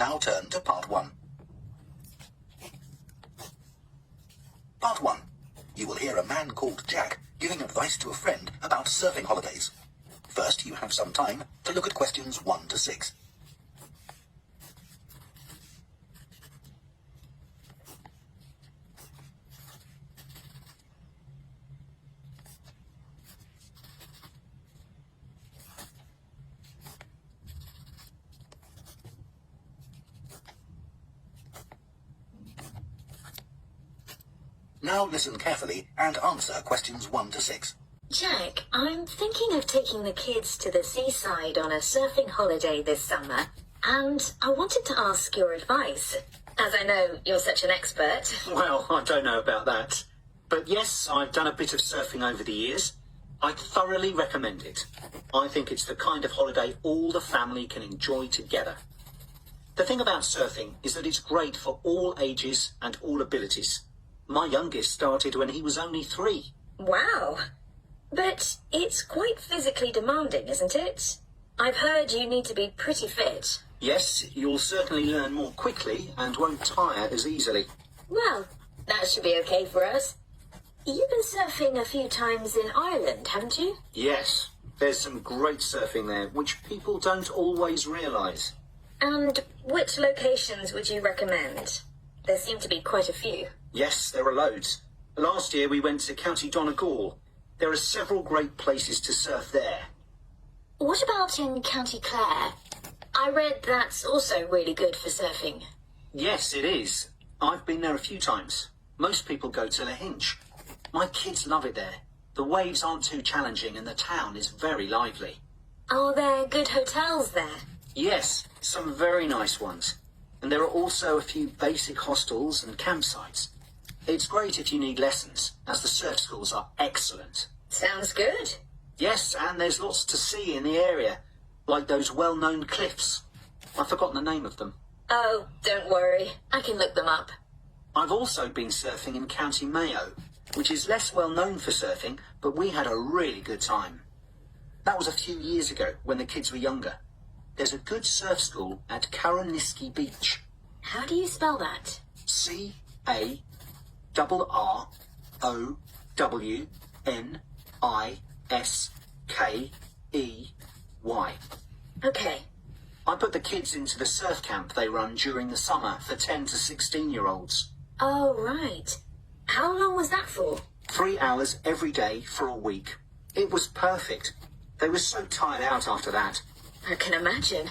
now turn to part 1. Part 1. You will hear a man called Jack giving advice to a friend about surfing holidays. First, you have some time to look at questions 1 to 6. Now listen carefully and answer questions 1 to 6. Jack, I'm thinking of taking the kids to the seaside on a surfing holiday this summer, and I wanted to ask your advice, as I know you're such an expert. Well, I don't know about that. But yes, I've done a bit of surfing over the years. I thoroughly recommend it. I think it's the kind of holiday all the family can enjoy together. The thing about surfing is that it's great for all ages and all abilities. My youngest started when he was only 3. Wow. But it's quite physically demanding, isn't it? I've heard you need to be pretty fit. Yes, you'll certainly learn more quickly and won't tire as easily. Well, that should be okay for us. You've been surfing a few times in Ireland, haven't you? Yes, there's some great surfing there, which people don't always realise. And which locations would you recommend? There seem to be quite a few. Yes, there are loads. Last year we went to County Donegal. There are several great places to surf there. What about in County Clare? I read that's also really good for surfing. Yes, it is. I've been there a few times. Most people go to Lahinch. My kids love it there. The waves aren't too challenging and the town is very lively. Are there good hotels there? Yes, some very nice ones. And there are also a few basic hostels and campsites. It's great if you need lessons, as the surf schools are excellent. Sounds good. Yes, and there's lots to see in the area, like those well-known cliffs. I've forgotten the name of them. Oh, don't worry. I can look them up. I've also been surfing in County Mayo, which is less well known for surfing, but we had a really good time. That was a few years ago, when the kids were younger. There's a good surf school at Carraniskey Beach. How do you spell that? Carraniskey. Okay. I put the kids into the surf camp they run during the summer for 10 to 16-year-olds. Oh, right. How long was that for? 3 hours every day for a week. It was perfect. They were so tired out after that. I can imagine.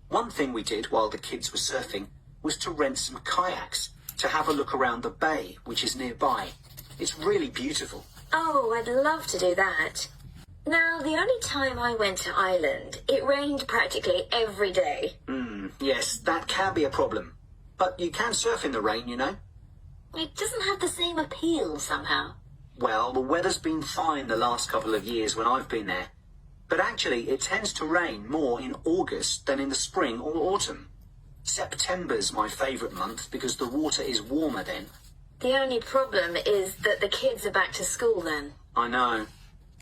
One thing we did while the kids were surfing was to rent some kayaks to have a look around the bay, which is nearby. It's really beautiful. Oh, I'd love to do that. Now, the only time I went to Ireland, it rained practically every day. Yes, that can be a problem. But you can surf in the rain, you know. It doesn't have the same appeal somehow. Well, the weather's been fine the last couple of years when I've been there. But actually, it tends to rain more in August than in the spring or autumn. September's my favourite month because the water is warmer then. The only problem is that the kids are back to school then. I know.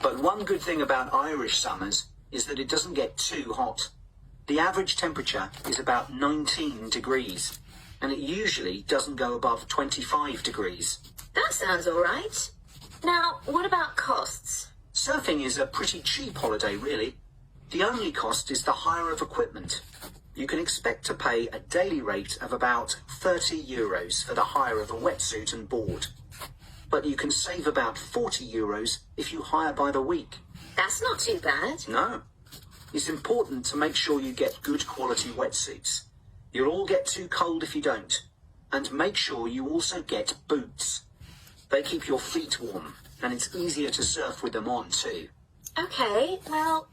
But one good thing about Irish summers is that it doesn't get too hot. The average temperature is about 19 degrees, and it usually doesn't go above 25 degrees. That sounds all right. Now, what about costs? Surfing is a pretty cheap holiday, really. The only cost is the hire of equipment. You can expect to pay a daily rate of about €30 for the hire of a wetsuit and board. But you can save about €40 if you hire by the week. That's not too bad. No. It's important to make sure you get good quality wetsuits. You'll all get too cold if you don't. And make sure you also get boots. They keep your feet warm, and it's easier to surf with them on too. Okay, well,